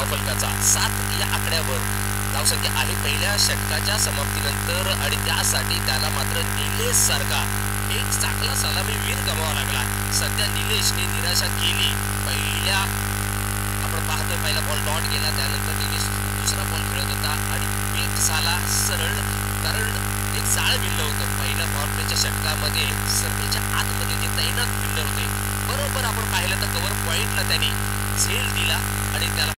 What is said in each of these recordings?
फलकाचा 7 या आकड्यावर धावसंख्या आहे पहिल्या षटकाच्या समाप्तीनंतर आणि त्यासाठी त्याला मात्र निलेश सारखा एक चांगला सलामीवीर गमावा लागला. सध्या निलेशने निराशा केली. आपण पाहतोय पहिला बॉल डॉट गेला, त्यानंतर निलेश दुसरा बॉल खेळत होता आणि पीक झाला सरळ, कारण एक जाळ विणलं होतं. पहिल्या पॉवरप्लेच्या षटकामध्ये सर्वेच्या आतमध्ये जे तैनात फिल्डर होते, बरोबर आपण पाहिलं तर कव्हर पॉइंटला त्यांनी झेल दिला आणि त्याला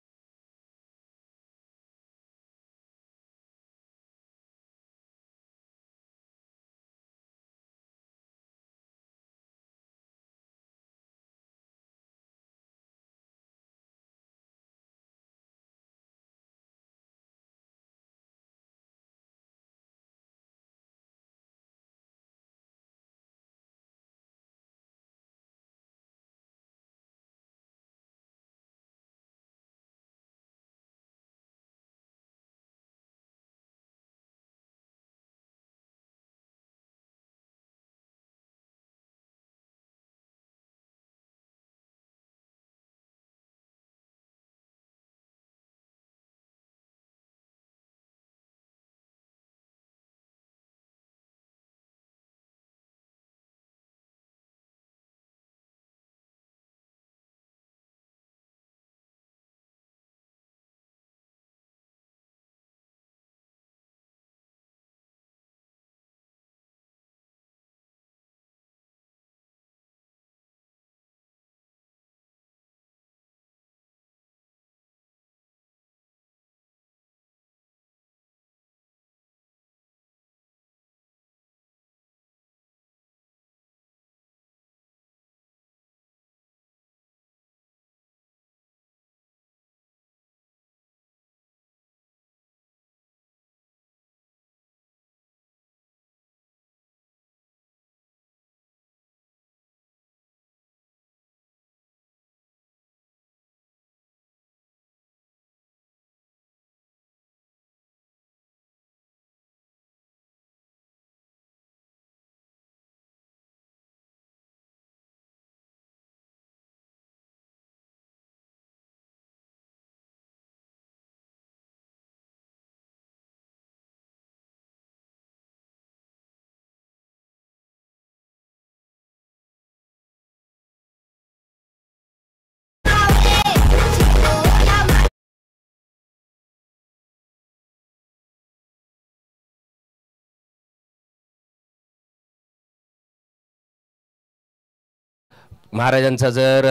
महाराजांचा जर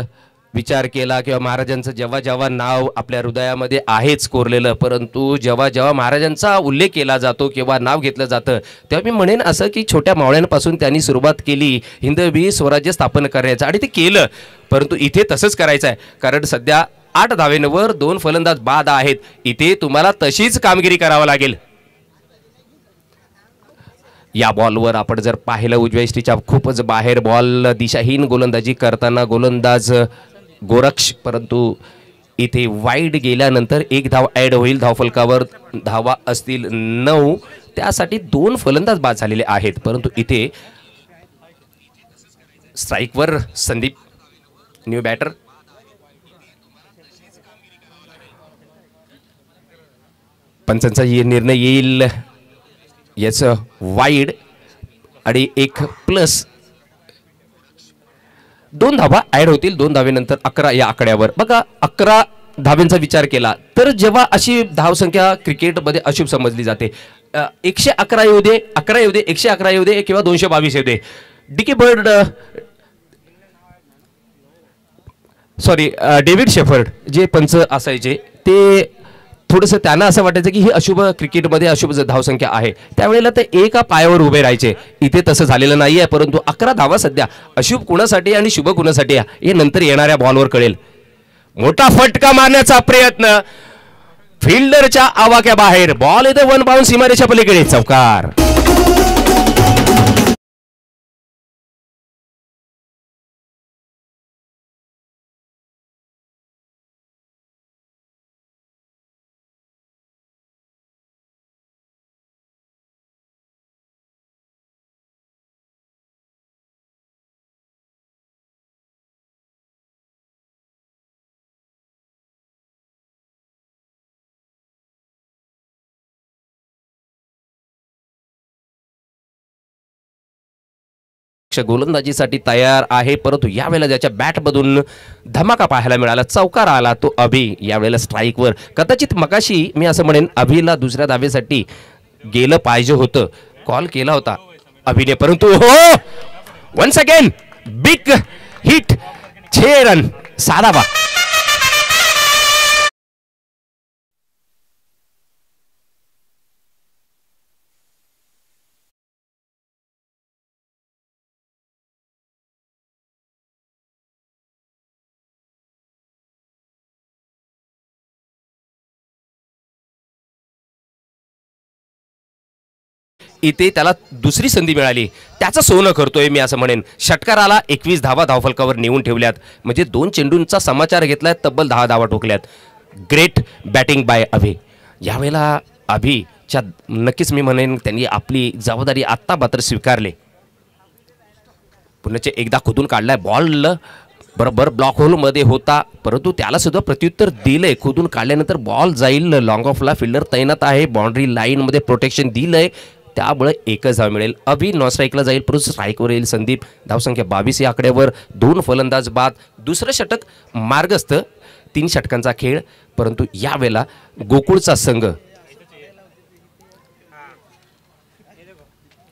विचार केला किंवा महाराजांचं जेव्हा जेव्हा नाव आपल्या हृदयामध्ये आहेच कोरलेलं, परंतु जेव्हा जेव्हा महाराजांचा उल्लेख केला जातो किंवा नाव घेतलं जातं, तेव्हा मी म्हणेन असं की छोट्या मावळ्यांपासून त्यांनी सुरुवात केली हिंदवी स्वराज्य स्थापन करायचं आणि ते केलं. परंतु इथे तसंच करायचं आहे, कारण सध्या 8 धावेंवर 2 फलंदाज बाद आहेत. इथे तुम्हाला तशीच कामगिरी करावं लागेल. या बॉलवर आपण जर पाहिलं उजव्या इष्टीच्या खूपच बाहेर बॉल दिशाहीन गोलंदाजी करताना गोलंदाज गोरक्ष, परंतु इथे वाईड गेल्यानंतर 1 धाव ॲड होईल. धावफलकावर धावा असतील 9, त्यासाठी 2 फलंदाज बाद झालेले आहेत. परंतु इथे स्ट्राईकवर संदीप न्यू बॅटर, पंचांचा निर्णय येईल याचं वाईड आणि 1 प्लस 2 धावा ॲड होतील. 2 धावेनंतर 11 या आकड्यावर. बघा 11 धावेंचा विचार केला तर जेव्हा अशी धावसंख्या क्रिकेटमध्ये अशुभ समजली जाते, 111 येऊ दे, 11 येऊ दे, 111 येऊ दे किंवा 222 येऊ दे, Dickie Bird sorry David Shepherd जे पंच असायचे, ते थोडंसं त्यांना असं वाटायचं की ही अशुभ क्रिकेटमध्ये अशुभ धावसंख्या आहे, त्यावेळेला ते एका पायावर उभे राहायचे. इथे तसं झालेलं नाही आहे, परंतु 11 धावा सध्या अशुभ कुणासाठी आणि शुभ कुणासाठी हे नंतर येणाऱ्या बॉलवर कळेल. मोठा फटका मारण्याचा प्रयत्न, फिल्डरच्या आवाक्या बाहेर, बॉल येते 1 बाउंड सीमारेषा पलीकडे, चौकार. यश गोलंदाजीसाठी तयार आहे, परंतु यावेळेला ज्याच्या बॅटमधून धमाका पाहायला मिळाला, चौकार आला तो अभि यावेळेला स्ट्राईकवर. कदाचित मगाशी मी असं म्हणेन अभिला दुसऱ्या धावेसाठी गेलं पाहिजे होतं, कॉल केला होता अभिने, परंतु हो once again big hit, 6 run, 6 धावा. इथे त्याला दुसरी संधी मिळाली, त्याचं सोनं करतोय मी असं म्हणेन. षटकाराला 21 धावा धावफलकावर नेऊन ठेवल्यात, म्हणजे 2 चेंडूंचा समाचार घेतलाय, तब्बल 10 धावा ठोकल्यात. ग्रेट बॅटिंग बाय अभि. यावेळेला अभिच्या नक्कीच मी म्हणेन त्यांनी आपली जबाबदारी आत्ता मात्र स्वीकारले. पुन्हा एकदा खोदून काढलाय बॉल, बरोबर ब्लॉक होलमध्ये होता, परंतु त्याला सुद्धा प्रत्युत्तर दिलंय. खोदून काढल्यानंतर बॉल जाईल लॉंग ऑफला, फिल्डर तैनात आहे, बाउंड्री लाईनमध्ये प्रोटेक्शन दिलंय, त्यामुळे 1च धाव मिळेल. अभि नॉन स्ट्राईकला जाईल, परंतु स्ट्राईकवर येईल संदीप. धावसंख्या 22 या आकड्यावर, 2 फलंदाज बाद, दुसरं षटक मार्गस्थ, 3 षटकांचा खेळ. परंतु यावेळेला गोकुळचा संघ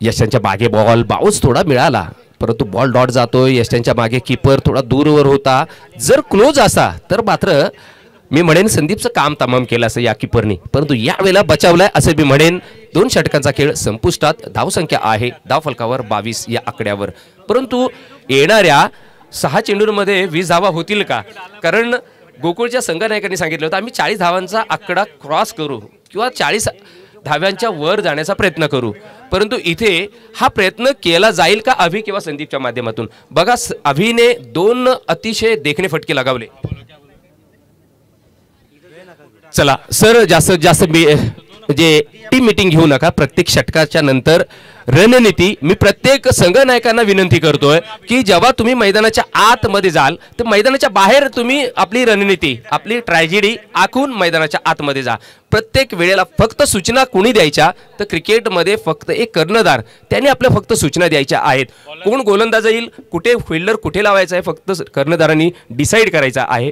यशांच्या मागे बॉल बाउन्स थोडा मिळाला, परंतु बॉल डॉट जातोय. यशांच्या मागे कीपर थोडा दूरवर होता, जर क्लोज असा तर मात्र मी म्हणेन संदीपचं काम तमाम केलं असं या कीपरनी, परंतु यावेळेला बचावलाय असं मी म्हणेन. 2 षटकांचा खेळ संपुष्टात, धावसंख्या आहे धावफलकावर 22 या आकड्यावर. परंतु येणाऱ्या 6 चेंडूंमध्ये 20 धावा होतील का? कारण गोकुळच्या संघनायकांनी सांगितलं होतं आम्ही 40 धावांचा आकडा क्रॉस करू किंवा 40 धाव्यांच्या वर जाण्याचा प्रयत्न करू, परंतु इथे हा प्रयत्न केला जाईल का अभि किंवा संदीपच्या माध्यमातून? बघा अभिने 2 अतिशय देखणे फटके लगावले. चला सर, जास्तीत जास्त म्हणजे टीम मीटिंग घेऊ नका. प्रत्येक षटकाच्या नंतर रणनीती मी प्रत्येक संघनायकांना विनंती करतोय की जेव्हा तुम्ही मैदानाच्या आतमध्ये जाल तर मैदानाच्या बाहेर तुम्ही आपली रणनीती, आपली ट्रॅजेडी आखून मैदानाच्या आतमध्ये जा. प्रत्येक वेळेला फक्त सूचना कोणी द्यायच्या तर क्रिकेटमध्ये फक्त एक कर्णधार, त्याने आपल्या फक्त सूचना द्यायच्या आहेत. कोण गोलंदाज येईल, कुठे फिल्डर कुठे लावायचा आहे, फक्त कर्णधारांनी डिसाईड करायचा आहे.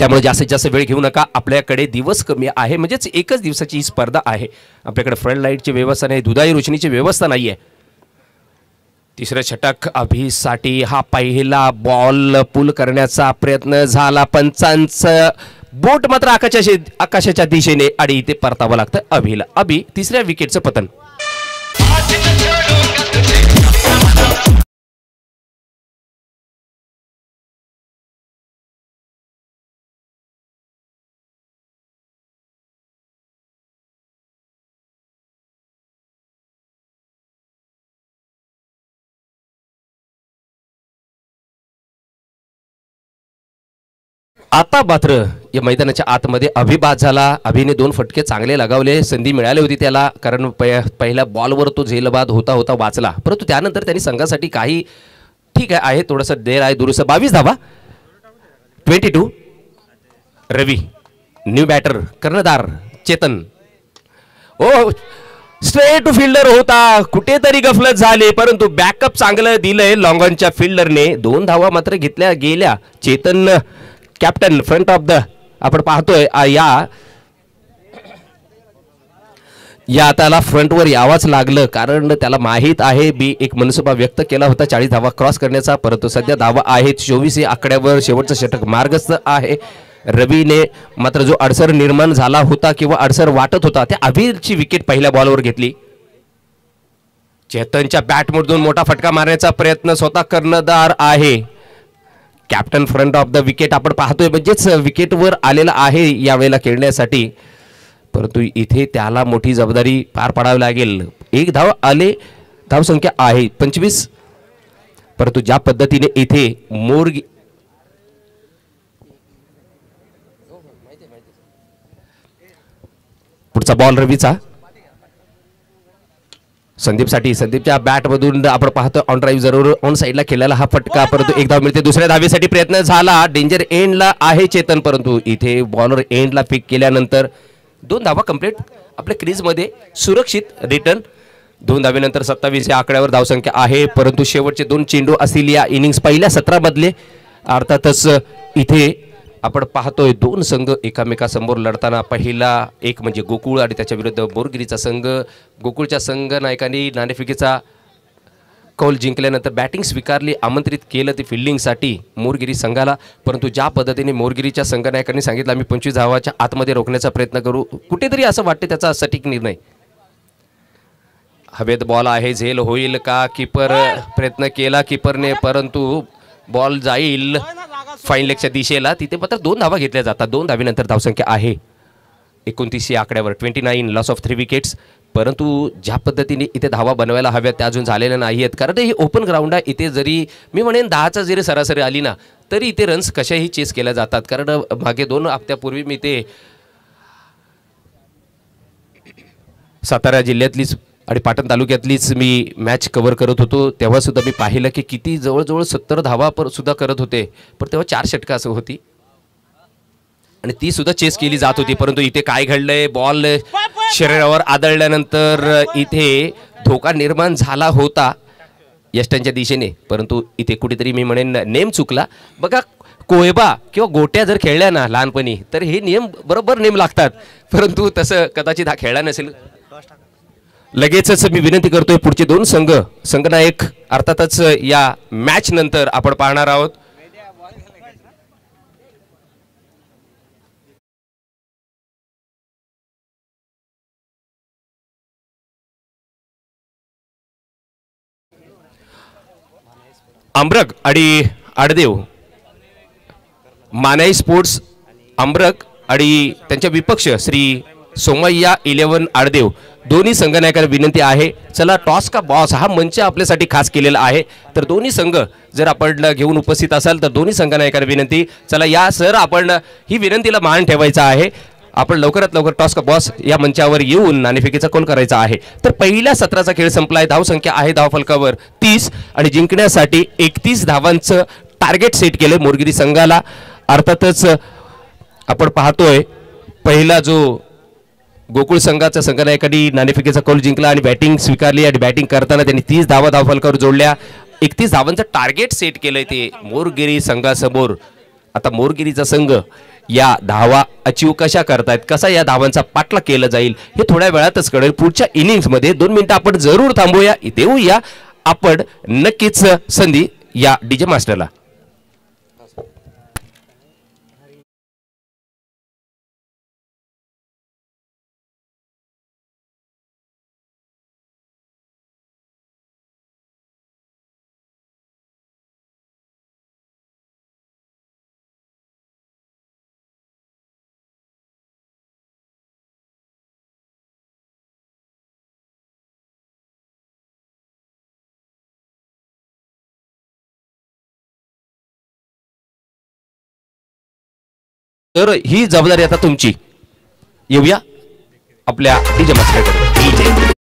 त्यामुळे जास्तीत जास्त वेळ घेऊ नका. आपल्याकडे दिवस कमी आहे, म्हणजेच 1च दिवसाची ही स्पर्धा आहे. आपल्याकडे फ्रंट लाईटची व्यवस्था नाही, दुधाई रोशनीची व्यवस्था नाही आहे. तिसरं षटक अभिसाठी, हा पहिला बॉल पुल करण्याचा प्रयत्न झाला, पंचांचं बोट मात्र आकाशाच्या दिशेने आणि इथे परतावं लागतं अभिला. अभि 3ऱ्या विकेटचं पतन. आता मात्र या मैदानाच्या आतमध्ये अभिबाद झाला. अभिने 2 फटके चांगले लगावले, संधी मिळाली होती त्याला, कारण पहिल्या बॉलवर तो झेलबाद होता वाचला, परंतु त्यानंतर त्यांनी संघासाठी काही ठीक आहे थोडंसं देर आहे दुरुस्त. 22 धावा, 22. रवी न्यू बॅटर, कर्णधार चेतन, ओ स्ट्रेट टू फिल्डर होता, कुठेतरी गफलत झाली, परंतु बॅकअप चांगलं दिलंय लॉंगॉनच्या फिल्डरने. 2 धावा मात्र घेतल्या गेल्या. Chetan captain front of the आपण पाहतोय या त्याला फ्रंटवर यावाच लागलं, कारण त्याला माहीत आहे बी एक मनसुबा व्यक्त केला होता 40 धावा क्रॉस करण्याचा, परंतु सध्या धावा आहेत 24 या आकड्यावर. शेवटचं षटक मार्गस्थ आहे. रवीने मात्र जो अडसर निर्माण झाला होता किंवा अडसर वाटत होता त्या अभिची विकेट पहिल्या बॉलवर घेतली. चेतनच्या बॅटमधून मोठा फटका मारण्याचा प्रयत्न स्वतः कर्णधार आहे. Captain front of the wicket आपण पाहतोय, म्हणजेच विकेटवर आलेला आहे यावेळेला खेळण्यासाठी, परंतु इथे त्याला मोठी जबाबदारी पार पाडावी लागेल. 1 धाव आले, धावसंख्या आहे 25, परंतु ज्या पद्धतीने इथे पुढचा बॉल रवीचा संदीपसाठी, संदीपच्या बॅटमधून आपण पाहतो ऑन ड्राईव्ह जरूर ऑन साईडला खेळलेला हा फटका, परंतु 1 धाव मिळते. दुसऱ्या धावेसाठी प्रयत्न झाला, डेंजर एंडला आहे चेतन, परंतु इथे बॉलर एंडला पिक केल्यानंतर 2 धावा कंप्लीट आपल्या क्रीजमध्ये, सुरक्षित रिटर्न. 2 धावेनंतर 27 या आकड्यावर धावसंख्या आहे, परंतु शेवटचे 2 चेंडू असतील या इनिंग्स पहिल्या सत्रामधले. अर्थातच इथे आपण पाहतोय 2 संघ एकामेकासमोर लढताना. पहिला एक म्हणजे गोकुळ आणि त्याच्या विरुद्ध मोरगिरीचा संघ. गोकुळच्या संघ नायकांनी नाणेफेकीचा कौल जिंकल्यानंतर बॅटिंग स्वीकारली, आमंत्रित केलं ते फिल्डिंगसाठी मोरगिरी संघाला. परंतु ज्या पद्धतीने मोरगिरीच्या संघनायकांनी सांगितलं आम्ही 25 धावाच्या आतमध्ये रोखण्याचा प्रयत्न करू, कुठेतरी असं वाटते त्याचा सटीक निर्णय. हवेत बॉल आहे, झेल होईल का? कीपर प्रयत्न केला कीपरने, परंतु बॉल जाईल फाईन लेगच्या दिशेला. तिथे मात्र 2 धावा घेतल्या जातात. 2 धावेनंतर धावसंख्या आहे 29 या आकड्यावर, 29 लॉस ऑफ 3 विकेट्स. परंतु ज्या पद्धतीने इथे धावा बनवायला हव्यात त्या अजून झालेल्या नाही आहेत, कारण हे ओपन ग्राउंड आहे. इथे जरी मी म्हणेन 10चा जरी सरासरी आली ना तरी इथे रन्स कशाही चेस केल्या जातात. कारण मागे 2 हप्त्यापूर्वी मी ते सातारा जिल्ह्यातलीच आणि पाटण तालुक्यातलीच मी मॅच कव्हर करत होतो, तेव्हा सुद्धा मी पाहिलं की किती जवळजवळ 70 धावा सुद्धा करत होते. पण तेव्हा 4 षटकं असं होती आणि ती सुद्धा चेस केली जात होती. परंतु इथे काय घडलंय, बॉल शरीरावर आदळल्यानंतर इथे धोका निर्माण झाला होता यष्टांच्या दिशेने, परंतु इथे कुठेतरी मी म्हणेन नेम चुकला. बघा कोयबा किंवा गोट्या जर खेळल्या ना लहानपणी तर हे नियम बरोबर नेम लागतात, परंतु तसं कदाचित हा खेळला नसेल. लगेचच मी विनंती करतोय पुढचे 2 संघ संघनायक अर्थातच या मॅच नंतर आपण पाहणार आहोत. अमरक आणि आडदेव, मानाई स्पोर्ट्स अमरक आणि त्यांच्या विपक्ष श्री सोमय्या 11 आडदेव, दोन्ही संघनायकांना विनंती आहे चला टॉस का बॉस हा मंच आपल्यासाठी खास केलेला आहे. तर दोन्ही संघ जर आपण घेऊन उपस्थित असाल तर दोन्ही संघनायकांना विनंती, चला या सर आपण ही विनंतीला मान ठेवायचा आहे. आपण लवकरात लवकर टॉस का बॉस या मंचावर येऊन नाणेफेकीचा कौल करायचा आहे. तर पहिल्या सत्राचा खेळ संपलाय. धावसंख्या आहे धावफलकावर 30 आणि जिंकण्यासाठी 31 धावांचं टार्गेट सेट केलं मोरगिरी संघाला. अर्थातच आपण पाहतोय पहिला जो गोकुळ संघाचा संघनायकांनी नाणेफेकीचा कौल जिंकला आणि बॅटिंग स्वीकारली आणि बॅटिंग करताना त्यांनी 30 धावा धावफलकावर जोडल्या. 31 धावांचं टार्गेट सेट केलंय ते मोरगिरी संघासमोर. आता मोरगिरीचा संघ या धावा अचीव कशा करतायत, कसा या धावांचा पाठलाग केला जाईल हे थोड्या वेळातच कळेल. पुढच्या इनिंग्समध्ये 2 मिनिटं आपण जरूर थांबूया, देऊया आपण नक्कीच संधी या डीजे मास्टरला. तर ही जबाबदारी आता तुमची. येऊया आपल्या डीजे मास्टरकडे.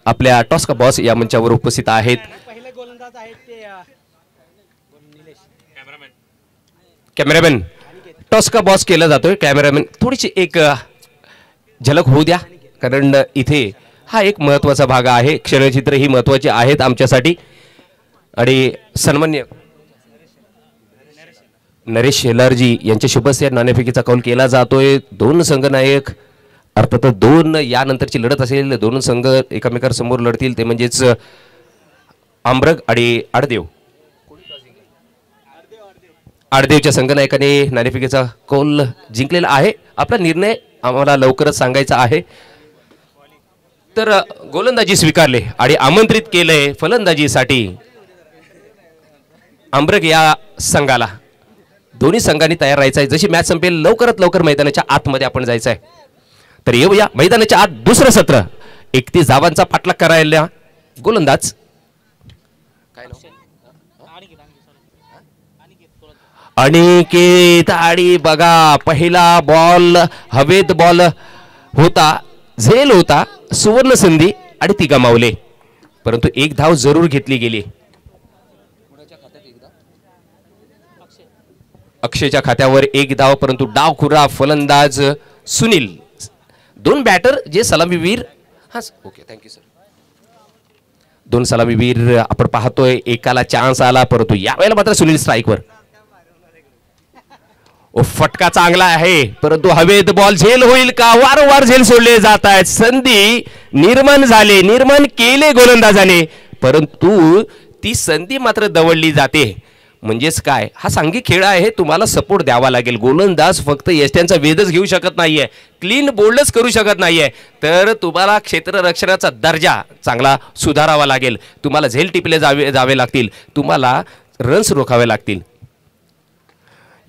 आपल्या टॉस का बॉस या मंचावर उपस्थित आहेत. कॅमेरामॅन टॉस का बॉस केला जातोय. कॅमेरामॅन थोडीशी एक झलक होऊ द्या, कारण इथे हा एक महत्त्वाचा भाग आहे. क्षणचित्र ही महत्त्वाची आहेत आमच्यासाठी. आणि सन्मान्य नरेश शेलारजी यांच्या शुभस्य नाणेफेकीचा कौल केला जातोय. 2 संघनायक अर्थात 2 यानंतरची लढत असेल. 2 संघ एकमेकांसमोर लढतील ते म्हणजेच अमरक आणि आडदेव. आडदेवच्या संघनायकाने नाणेफेकीचा कौल जिंकलेला आहे. आपला निर्णय आम्हाला लवकरच सांगायचा आहे. तर गोलंदाजी स्वीकारले आणि आमंत्रित केलंय फलंदाजीसाठी अमरक या संघाला. दोन्ही संघांनी तयार राहायचं आहे. जशी मॅच संपेल लवकरात लवकर मैदानाच्या आतमध्ये आपण जायचं आहे. तर येऊया मैदानाच्या आत दुसरं सत्र. 31 धावांचा पाठलाग करायला गोलंदाज अनिकेत. आणि बघा पहिला बॉल हवेत बॉल होता, झेल होता, सुवर्ण संधी आणि ती गमावले. परंतु एक धाव जरूर घेतली गेली. अक्षयच्या खात्यावर एक धाव, परंतु डावखुरा फलंदाज सुनील. 2 बॅटर जे सलामीवीर. हा ओके थँक्यू सर. 2 सलामीवीर आपण पाहतोय. एकाला चान्स आला, परंतु यावेळेला मात्र सुनील स्ट्राईकवर. फटका चांगला आहे, परंतु हवेत बॉल झेल होईल का? वारंवार झेल सोडले जात आहेत. संधी निर्माण केले गोलंदाजाने, परंतु ती संधी मात्र दवडली जाते. म्हणजेच काय, हा सांघिक खेळ आहे, तुम्हाला सपोर्ट द्यावा लागेल. गोलंदाज फक्त यष्ट्यांचा वेधच घेऊ शकत नाहीये, क्लीन बोल्डच करू शकत नाहीये. तर तुम्हाला क्षेत्ररक्षणाचा दर्जा चांगला सुधारावा लागेल. तुम्हाला झेल टिपले जावे लागतील, तुम्हाला रन्स रोखावे लागतील.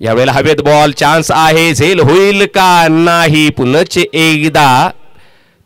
यावेळेला हवेत बॉल, चान्स आहे, झेल होईल का? नाही. पुनच एकदा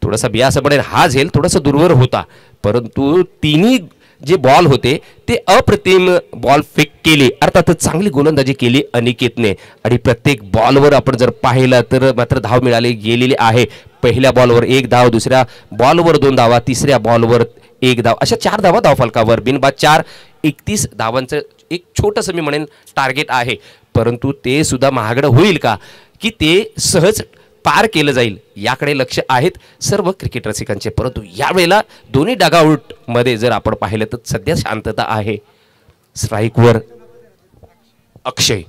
थोडासा बियास पडेल. हा झेल थोडासा दूरवर होता, परंतु तिन्ही जे बॉल होते ते अप्रतिम बॉल फेक केले. अर्थातच चांगली गोलंदाजी केली अनिकेतने. आणि प्रत्येक बॉलवर आपण जर पाहिलं तर मात्र धाव मिळाली गेलेली आहे. पहिल्या बॉलवर 1 धाव, दुसऱ्या बॉलवर 2 धावा, तिसऱ्या बॉलवर 1 धाव, अशा 4 धावा धावफलकावर. बिनबाद 4. 31 धावांचं एक छोटंसं मी म्हणेन टार्गेट आहे, परंतु ते सुद्धा महागडं होईल का, की ते सहज पार केलं जाईल याकडे लक्ष आहेत सर्व क्रिकेट रसिकांचे. परंतु यावेळेला दोन्ही डगआउट मध्ये जर आपण पाहिलं तर सध्या शांतता आहे. स्ट्राईकवर अक्षय.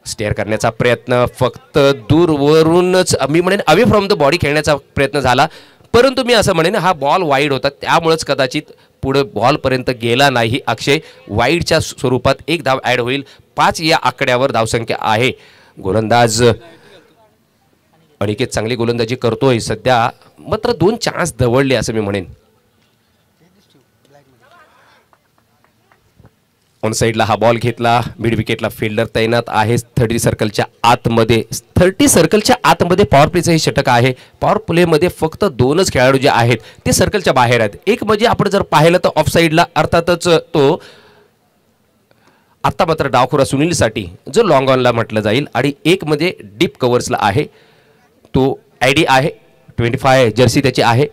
स्टेअर करण्याचा प्रयत्न, फक्त दूरवरूनच मी म्हणेन अवे फ्रॉम द बॉडी खेळण्याचा प्रयत्न झाला, परंतु मी असं म्हणेन हा बॉल वाईड होता, त्यामुळेच कदाचित पुढे बॉलपर्यंत गेला नाही. अक्षय वाईडच्या स्वरूपात 1 धाव ॲड होईल. 5 या आकड्यावर धावसंख्या आहे. गोलंदाज अनिकेत चांगली गोलंदाजी करतोय सध्या, मात्र 2 चान्स दवडले असं मी म्हणेन. ऑन साईडला हा बॉल घेतला. मिड विकेटला फिल्डर तैनात आहे 30 सर्कलच्या आतमध्ये. 30 सर्कलच्या आतमध्ये पॉवर प्लेचं हे षटक आहे. पॉवर प्लेमध्ये फक्त 2च खेळाडू जे आहेत ते सर्कलच्या बाहेर आहेत. एक म्हणजे आपण जर पाहिलं तर ऑफ साईडला अर्थातच तो आता मात्र डावखुरा सुनीलसाठी जो लॉंग ऑनला म्हटलं जाईल, आणि एक मध्ये डीप कव्हर्सला आहे तो आयडी आहे. 25 जर्सी त्याची आहे.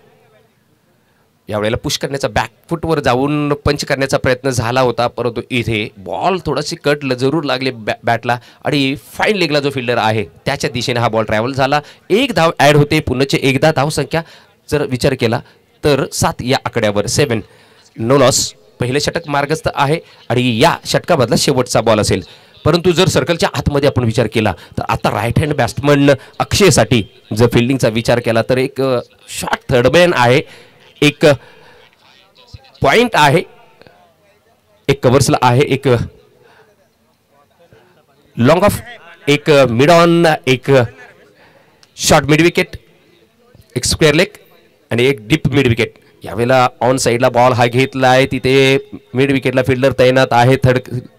यावेळेला पुश करण्याचा बॅकफुटवर जाऊन पंच करण्याचा प्रयत्न झाला होता, परंतु इथे बॉल थोडाशी कट जरूर लागले बॅटला, आणि फाईन लेगला जो फिल्डर आहे त्याच्या दिशेने हा बॉल ट्रॅव्हल झाला. 1 धाव ॲड होते. पुन्हा एकदा धावसंख्या जर विचार केला तर 7 या आकड्यावर. 7 नो लॉस. पहिले षटक मार्गस्थ आहे आणि या षटकामधला शेवटचा बॉल असेल. परंतु जर सर्कलच्या आतमध्ये आपण विचार केला तर आता राईट हँड बॅट्समन अक्षयसाठी जर फिल्डिंगचा विचार केला तर एक शॉर्ट थर्डमॅन आहे, एक पॉइंट आहे, एक कव्हर्सला आहे, एक लॉंग ऑफ, एक मिड ऑन, एक शॉर्ट मिड विकेट, एक स्क्वेअर लेग आणि एक डीप मिड विकेट. यावेळेला ऑन साईडला बॉल हा घेतला आहे. तिथे मिड विकेटला फिल्डर तैनात आहे.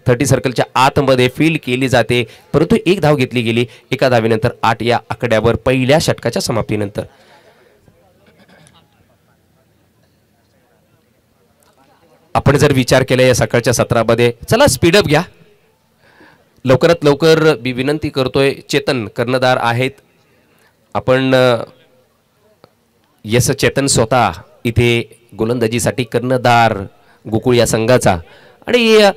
30 सर्कलच्या आतमध्ये फील्ड केली जाते, परंतु 1 धाव घेतली गेली. एका धावेनंतर 8 या आकड्यावर पहिल्या षटकाच्या समाप्तीनंतर. आपण जर विचार केला या सकाळच्या सत्रामध्ये, चला स्पीडअप घ्या लवकरात लवकर. मी विनंती करतोय, चेतन कर्णधार आहेत आपण. यस चेतन स्वतः इथे गोलंदाजीसाठी कर्णधार गोकुळ या संघाचा. आणि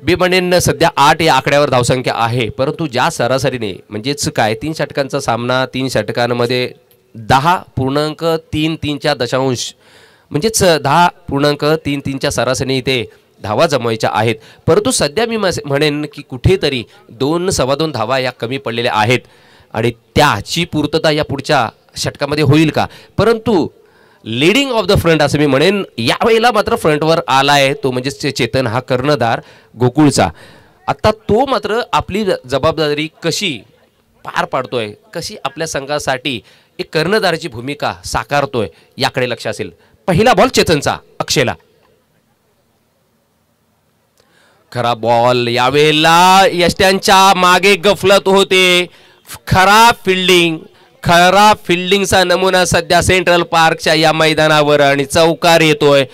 मी म्हणेन सध्या 8 या आकड्यावर धावसंख्या आहे, परंतु ज्या सरासरीने म्हणजेच काय 3 षटकांचा सामना, 3 षटकांमध्ये 10.33च्या दशांश म्हणजेच 10.33च्या सरासरीने इथे धावा जमवायच्या आहेत. परंतु सध्या मी म्हणेन की कुठेतरी 2 सव्वा 2 धावा या कमी पडलेल्या आहेत आणि त्याची पूर्तता या पुढच्या षटकामध्ये होईल का. परंतु लीडिंग ऑफ द फ्रंट असं मी म्हणेन यावेळेला मात्र फ्रंटवर आलाय तो म्हणजेच चेतन हा कर्णधार गोकुळचा. आता तो मात्र आपली जबाबदारी कशी पार पाडतोय, कशी आपल्या संघासाठी एक कर्णधाराची भूमिका साकारतोय याकडे लक्ष असेल. पहिला बॉल चेतनचा अक्षयला. खरा बॉल. यावेळेला यष्ट्यांच्या मागे गफलत होते. खराब फिल्डिंग, खरा फिल्डिंगचा नमुना सध्या सेंट्रल पार्कच्या या मैदानावर आणि चौकार येतोय.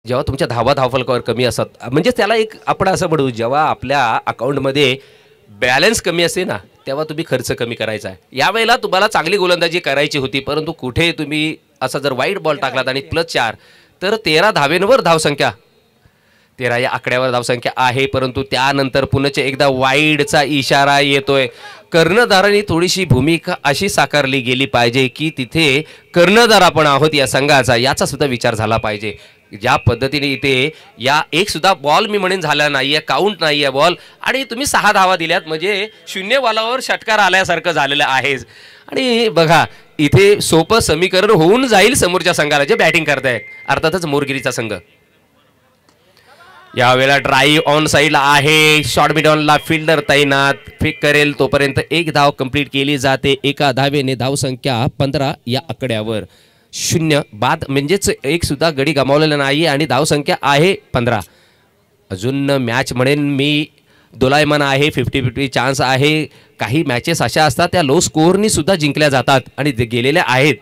जेव्हा तुमच्या धावफलकावर कमी असतात म्हणजे त्याला एक आपण असं म्हणू, जेव्हा आपल्या अकाउंटमध्ये बॅलन्स कमी असते ना तेव्हा तुम्ही खर्च कमी करायचा आहे. यावेळेला तुम्हाला चांगली गोलंदाजी करायची होती, परंतु कुठे तुम्ही असा जर वाईट बॉल टाकलात आणि +4 तर 13 धावेंवर धावसंख्या, 13 या आकड्यावर धावसंख्या आहे. परंतु त्यानंतर पुन्हा एकदा वाईडचा इशारा येतोय. कर्णधारांनी थोडीशी भूमिका अशी साकारली गेली पाहिजे की तिथे कर्णधार आपण आहोत या संघाचा, याचा सुद्धा विचार झाला पाहिजे. ज्या पद्धतीने इथे या एक सुद्धा बॉल मी म्हणेन झाला नाहीये, काउंट नाहीये बॉल, आणि तुम्ही 6 धावा दिल्यात म्हणजे 0 बॉलावर षटकार आल्यासारखं झालेलं आहे. आणि बघा इथे सोपं समीकरण होऊन जाईल समोरच्या संघाला जे बॅटिंग करतायत, अर्थातच मोरगिरीचा संघ. यावेळेला ड्राईव्ह ऑन साईडला आहे, शॉर्ट मिडॉनला फिल्डर तैनात, फेक करेल तोपर्यंत एक धाव कंप्लीट केली जाते. एका धावेने धावसंख्या 15 या आकड्यावर, 0 बाद म्हणजेच एक सुद्धा गडी गमावलेला नाही आणि धावसंख्या आहे 15. अजून मॅच म्हणेन मी दोलायमान आहे, 50-50 चान्स आहे. काही मॅचेस अशा असतात त्या लो स्कोअरनी सुद्धा जिंकल्या जातात आणि गेलेल्या आहेत.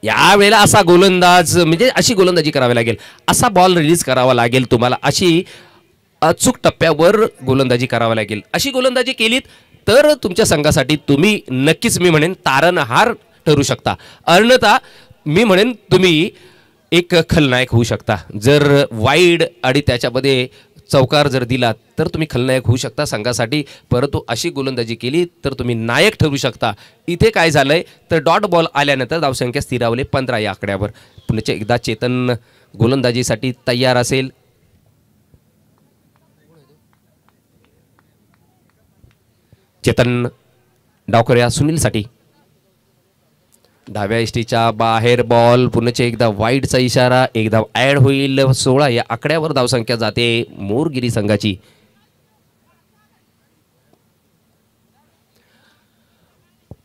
यावेळेला असा गोलंदाज म्हणजे अशी गोलंदाजी करावी लागेल, असा बॉल रिलीज करावा लागेल तुम्हाला, अशी अचूक टप्प्यावर गोलंदाजी करावी लागेल. अशी गोलंदाजी केलीत तर तुमच्या संघासाठी तुम्ही नक्कीच मी म्हणेन तारणहार ठरू शकता. अन्यथा मी म्हणेन तुम्ही एक खलनायक होऊ शकता. जर वाईड आणि त्याच्यामध्ये चौकार जर दिला तर तुम्ही खलनायक होऊ शकता संघासाठी, परंतु अशी गोलंदाजी केली तर तुम्ही नायक ठरू शकता. इथे काय झालंय तर डॉट बॉल आल्यानंतर धावसंख्या स्थिरावली 15 या आकड्यावर. पुन्हा एकदा चेतन गोलंदाजीसाठी तयार असेल. चेतन डावकऱ्या सुनीलसाठी, डाव्या इष्टीच्या बाहेर बॉल, पुन्हा एकदा वाईडचा इशारा, एक धाव ॲड होईल. 16 या आकड्यावर धावसंख्या जाते मोरगिरी संघाची.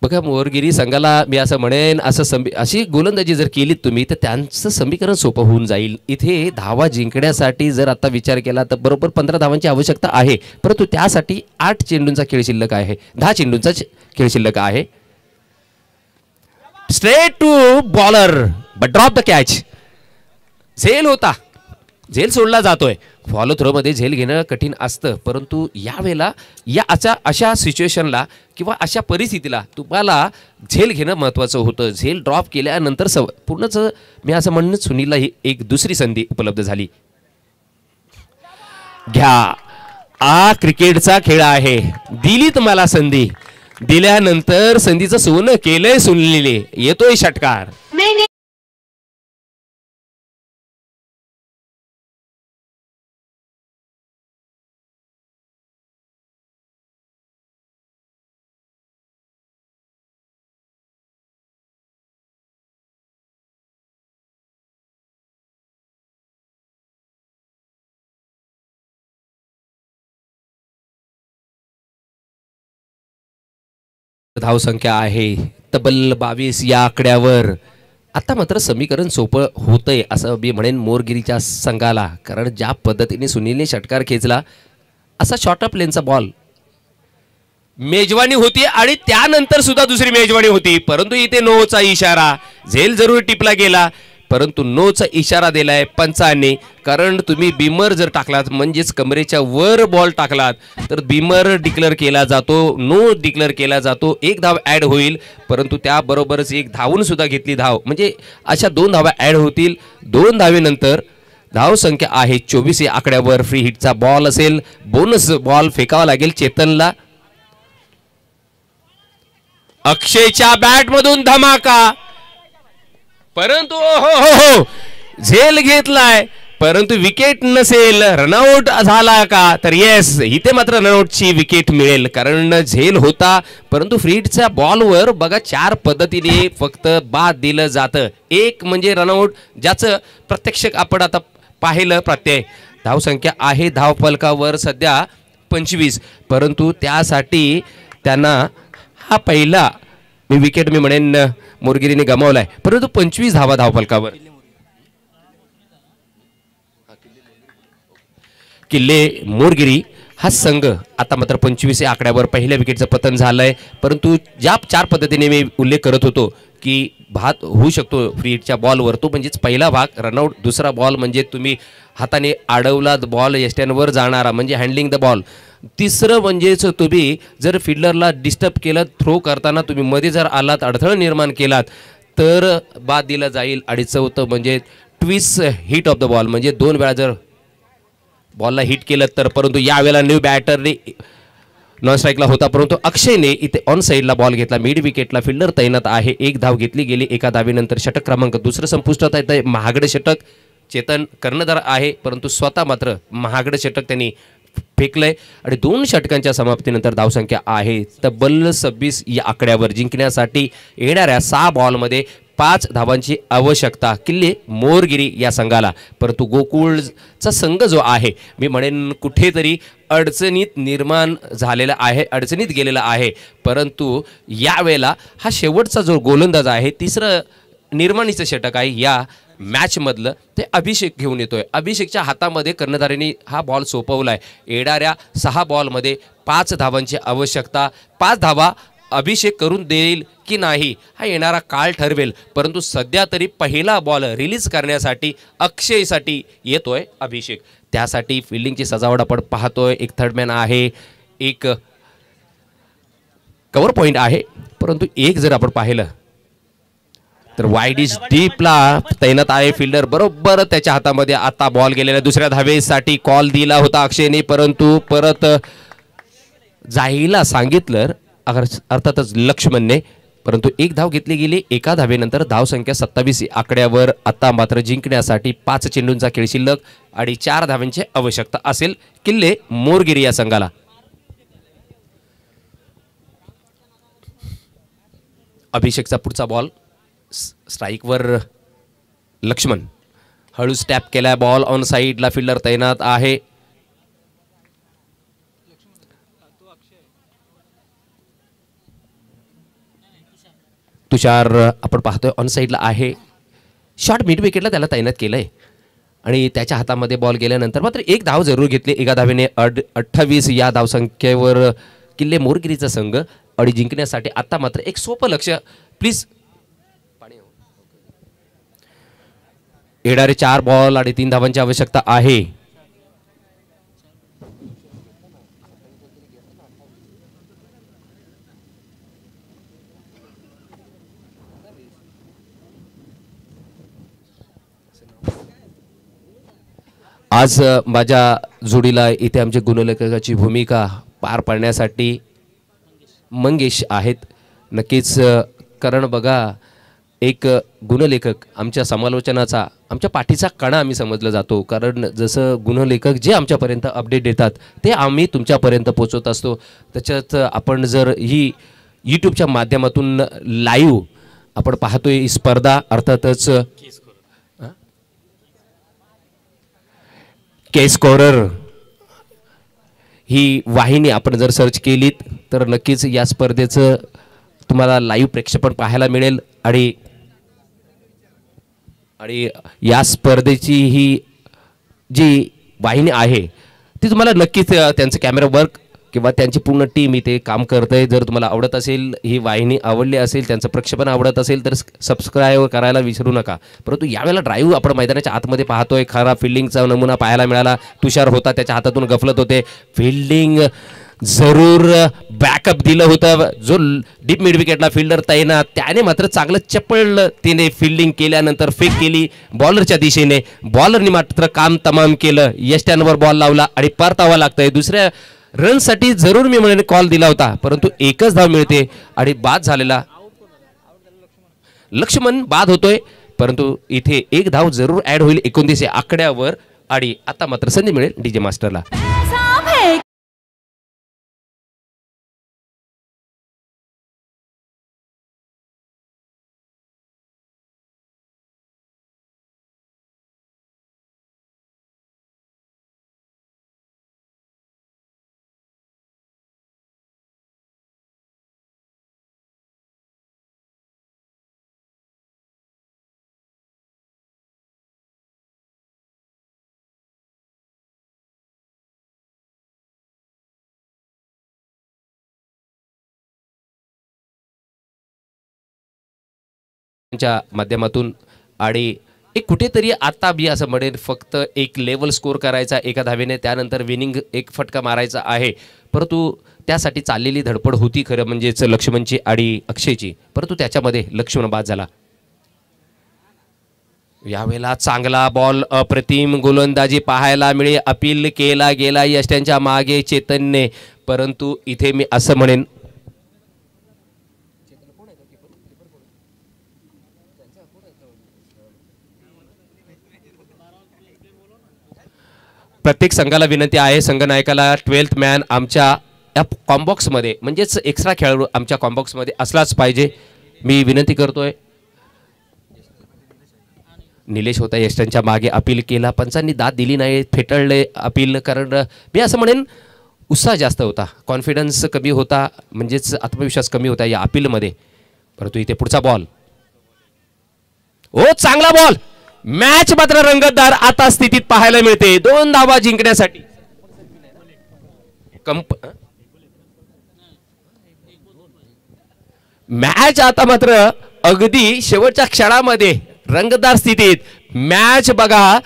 बघा मोरगिरी संघाला मी असं म्हणेन अशी गोलंदाजी जर केलीत तुम्ही तर त्यांचं समीकरण सोपं होऊन जाईल. इथे धावा जिंकण्यासाठी जर आता विचार केला तर बरोबर 15 धावांची आवश्यकता आहे, परंतु त्यासाठी 8 चेंडूंचा खेळ शिल्लक आहे, 10 चेंडूंचा खेळ शिल्लक आहे. Straight to bowler but drop the catch. झेल होता, झेल सोडला जातोय. फॉलो थ्रोमध्ये झेल घेणं कठीण असतं, परंतु यावेळेला या अशा सिच्युएशनला किंवा अशा परिस्थितीला तुम्हाला झेल घेणं महत्त्वाचं होतं. झेल ड्रॉप केल्यानंतर पूर्णच मी असं म्हणणं सुनीलला ही एक दुसरी संधी उपलब्ध झाली. घ्या, क्रिकेटचा खेळ आहे. दिली तुम्हाला संधी, दिल्यानंतर संधीचं सोनं केलंय सुनीलने. येतोय षटकार. धावसंख्या आहे तब्बल 22 या आकड्यावर. आता मात्र समीकरण सोपं होतंय असं मी म्हणेन मोरगिरीच्या संघाला, कारण ज्या पद्धतीने सुनीलने षटकार खेचला, असा शॉर्ट ऑफ लेनचा बॉल, मेजवानी होती आणि त्यानंतर सुद्धा दुसरी मेजवानी होती, परंतु इथे नोचा इशारा. झेल जरूर टिपला गेला, परंतु नोचा इशारा दिलाय पंचांनी. कारण तुम्ही बीमर जर टाकलात म्हणजेच कमरेच्या वर बॉल टाकलात तर बीमर डिक्लेअर केला जातो, नो डिक्लेअर केला जातो. एक धाव ॲड होईल, परंतु त्याबरोबरच एक धावून सुद्धा घेतली धाव, म्हणजे अशा 2 धावा ॲड होतील. 2 धावेनंतर धाव संख्या आहे 24 या आकड्यावर. फ्री हिटचा बॉल असेल, बोनस बॉल फेकावा लागेल चेतनला. अक्षयच्या बॅटमधून धमाका, परंतु हो झेल घेतलाय, परंतु विकेट नसेल. रनआउट झाला का तर येस, इथे मात्र रनआउटची विकेट मिळेल, कारण झेल होता. परंतु फ्रीडच्या बॉलवर बघा 4 पद्धतीने फक्त बाद दिलं जातं. एक म्हणजे रनआउट, ज्याचं प्रत्यक्ष आपण आता पाहिलं प्रत्यय. धावसंख्या आहे धावफलकावर सध्या 25, परंतु त्यासाठी त्यांना हा पहिला विकेट मी म्हणेन मोरगिरीने गमावलाय, परंतु 25 धावा धावफलकावर. किल्ले मोरगिरी हा संघ आता मात्र 25 या आकड्यावर पहिल्या विकेटचं पतन झालंय. परंतु ज्या 4 पद्धतीने मी उल्लेख करत होतो की भात होऊ शकतो फ्रीच्या बॉलवर, तो म्हणजेच पहिला भाग रनआउट, दुसरा बॉल म्हणजे तुम्ही हाताने अडवला बॉल यष्ट्यांवर जाणारा म्हणजे हँडलिंग द बॉल, तिसरं म्हणजेच तुम्ही जर फिल्डरला डिस्टर्ब केलं, थ्रो करताना तुम्ही मध्ये जर आलात, अडथळा निर्माण केलात तर बाद दिला जाईल. आणि चौथं म्हणजे twist hit of the ball, म्हणजे 2 वेळा जर बॉलला हिट केलं तर. परंतु यावेळेला न्यू बॅटरने नॉन स्ट्राईकला होता, परंतु अक्षयने इथे ऑन साईडला बॉल घेतला. मिड विकेटला फिल्डर तैनात आहे. 1 धाव घेतली गेली. एका धावेनंतर षटक क्रमांक दुसरं संपुष्टात येतं. महागडे षटक चेतन कर्णधार आहे, परंतु स्वतः मात्र महागडे षटक त्यांनी फेकलंय. आणि 2 षटकांच्या समाप्तीनंतर धावसंख्या आहे तब्बल 26 या आकड्यावर. जिंकण्यासाठी येणाऱ्या 6 बॉलमध्ये 5 धावांची आवश्यकता किल्ले मोरगिरी या संघाला. परंतु गोकुळचा संघ जो आहे मी म्हणेन कुठेतरी अडचणीत निर्माण झालेला आहे, अडचणीत गेलेला आहे. परंतु यावेळेला हा शेवटचा जो गोलंदाज आहे, तिसरं निर्माणीचं षटक आहे या मॅचमधलं, ते अभिषेक घेऊन येतोय. अभिषेकच्या हातामध्ये कर्णधारांनी हा बॉल सोपवलाय. येणाऱ्या 6 बॉलमध्ये 5 धावांची आवश्यकता. 5 धावा अभिषेक करून देईल की नाही हा येणारा काळ ठरवेल. परंतु सध्या तरी पहिला बॉल रिलीज करण्यासाठी अक्षयसाठी येतोय अभिषेक. त्यासाठी फिल्डिंगची सजावट आपण पाहतोय. एक थर्डमॅन आहे, एक कव्हर पॉईंट आहे, परंतु एक जर आपण पाहिलं तर वाईड इज डीपला तैनात आहे फिल्डर. बरोबर त्याच्या हातामध्ये आता बॉल गेलेला. दुसऱ्या धावेसाठी कॉल दिला होता अक्षयने, परंतु परत जायला सांगितलं अर्थातच लक्ष्मणने. परंतु 1 धाव घेतली गेली. एका धावेनंतर धावसंख्या 27 आकड्यावर. आता मात्र जिंकण्यासाठी 5 चेंडूंचा खेळ शिल्लक आणि 4 धावांची आवश्यकता असेल किल्ले मोरगिरी या संघाला. अभिषेकचा पुढचा बॉल स्ट्राईकवर. लक्ष्मण हळू स्टॅप केलाय. बॉल ऑन साईडला फिल्डर तैनात आहे. तुषार आपण पाहतोय ऑन साईडला आहे. शॉर्ट मिड विकेटला त्याला तैनात केलंय आणि त्याच्या हातामध्ये बॉल गेल्यानंतर मात्र 1 धाव जरूर घेतली. एका धावेने 28 या धावसंख्येवर किल्ले मोरगिरीचा संघ. आणि जिंकण्यासाठी आता मात्र एक सोपं लक्ष. प्लीज येणारे 4 बॉल आणि 3 धावांची आवश्यकता आहे. आज माझ्या जोडीला इथे आमच्या गुणलेखकाची भूमिका पार पाडण्यासाठी मंगेश आहेत. नक्कीच कारण बघा, एक गुणलेखक आमच्या समालोचनाचा, आमच्या पाठीचा कणा आम्ही समजलं जातो. कारण जसं गुणलेखक जे आमच्यापर्यंत अपडेट देतात ते आम्ही तुमच्यापर्यंत पोचवत असतो. त्याच्यात आपण जर ही यूट्यूबच्या माध्यमातून लाईव्ह आपण पाहतोय ही स्पर्धा, अर्थातच के स्कोरर ही वाहिनी आपण जर सर्च केलीत तर नक्कीच या स्पर्धेचं तुम्हाला लाईव्ह प्रक्षेपण पाहायला मिळेल. आणि या स्पर्धेची ही जी वाहिनी आहे ती तुम्हाला नक्कीच त्यांचं कॅमेरा वर्क किंवा त्यांची पूर्ण टीम इथे काम करते. जर तुम्हाला आवडत असेल, ही वाहिनी आवडली असेल, त्यांचं प्रक्षेपण आवडत असेल तर सबस्क्राईब करायला विसरू नका. परंतु यावेळेला ड्राईव्ह आपण मैदानाच्या आतमध्ये पाहतोय. खरा फिल्डिंगचा नमुना पाहायला मिळाला. तुषार होता, त्याच्या हातातून गफलत होते. फिल्डिंग जरूर बॅकअप दिलं होतं. जो डीप मिड विकेटला फिल्डर तैनात त्याने मात्र चांगलं चपळ तिने फिल्डिंग केल्यानंतर फेक केली बॉलरच्या दिशेने. बॉलरने मात्र काम तमाम केलं. यष्ट्यांवर बॉल लावला आणि परतावा लागतंय. दुसऱ्या रनसाठी जरूर मी म्हणेन कॉल दिला होता, परंतु 1च धाव मिळते आणि बाद झालेला लक्ष्मण बाद होतोय. परंतु इथे 1 धाव जरूर ऍड होईल 29 आकड्यावर. आणि आता मात्र संधी मिळेल डीजे मास्टरला. च्या माध्यमातून आणि एक कुठेतरी आता मी असं म्हणेन फक्त एक लेवल स्कोर करायचा एका धावेने, त्यानंतर विनिंग एक फटका मारायचा आहे. परंतु त्यासाठी चाललेली धडपड होती खरं म्हणजेच लक्ष्मणची आणि अक्षयची, परंतु त्याच्यामध्ये लक्ष्मण बाद झाला. यावेळेला चांगला बॉल, अप्रतिम गोलंदाजी पाहायला मिळे. अपील केला गेला यष्ट्यांच्या मागे चेतनने, परंतु इथे मी असं म्हणेन प्रत्येक संघाला विनंती आहे, संघनायकाला 12th मॅन आमच्या या कॉम्बॉक्समध्ये म्हणजेच एक्स्ट्रा खेळाडू आमच्या कॉम्बॉक्समध्ये असलाच पाहिजे. मी विनंती करतोय. निलेश होता यष्ट्यांच्या मागे, अपील केला, पंचांनी दाद दिली नाही, फेटाळले अपील. कारण मी असं म्हणेन उत्साह जास्त होता, कॉन्फिडन्स कमी होता, म्हणजेच आत्मविश्वास कमी होता या अपीलमध्ये. परंतु इथे पुढचा बॉल, ओ चांगला बॉल. मॅच मात्र रंगतदार आता स्थितीत पाहायला मिळते 2 धावा जिंकण्यासाठी. मॅच आता मात्र अगदी शेवटच्या क्षणामध्ये रंगतदार स्थितीत. मॅच बघा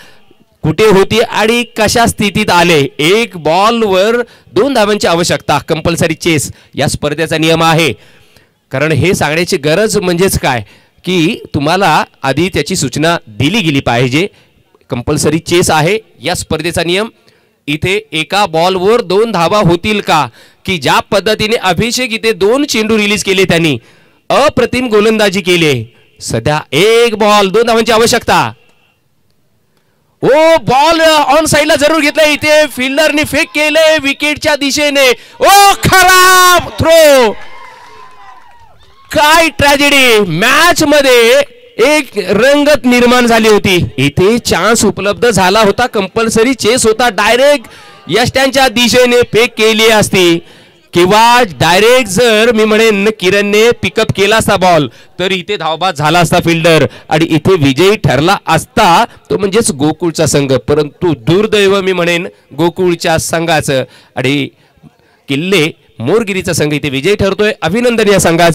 कुठे होती आणि कशा स्थितीत आले. 1 बॉलवर 2 धावांची आवश्यकता, कंपल्सरी चेस या स्पर्धेचा नियम आहे. कारण हे सांगण्याची गरज म्हणजेच काय की तुम्हाला आधी त्याची सूचना दिली गेली पाहिजे. कंपल्सरी चेस आहे या स्पर्धेचा नियम. इथे एका बॉलवर 2 धावा होतील का, की ज्या पद्धतीने अभिषेक इथे 2 चेंडू रिलीज केले, त्यांनी अप्रतिम गोलंदाजी केली. सध्या 1 बॉल 2 धावांची आवश्यकता. ओ बॉल ऑन साइडला जरूर घेतला, इथे फिल्डरने फेक केले विकेटच्या दिशेने. ओ खराब थ्रो. काय ट्रॅजेडी. मॅच मध्ये एक रंगत निर्माण झाली होती. इथे चान्स उपलब्ध झाला होता, कंपल्सरी चेस होता. डायरेक्ट यष्ट्यांच्या दिशेने फेक केली असती किंवा डायरेक्ट जर मी म्हणेन किरणने पिकअप केला असता बॉल तर इथे धावबाद झाला असता फिल्डर आणि इथे विजयी ठरला असता तो म्हणजेच गोकुळचा संघ. परंतु दुर्दैव मी म्हणेन गोकुळच्या संघाचं आणि किल्ले मोरगिरीचा संघ इथे विजयी ठरतोय. अभिनंदन या संघाचं.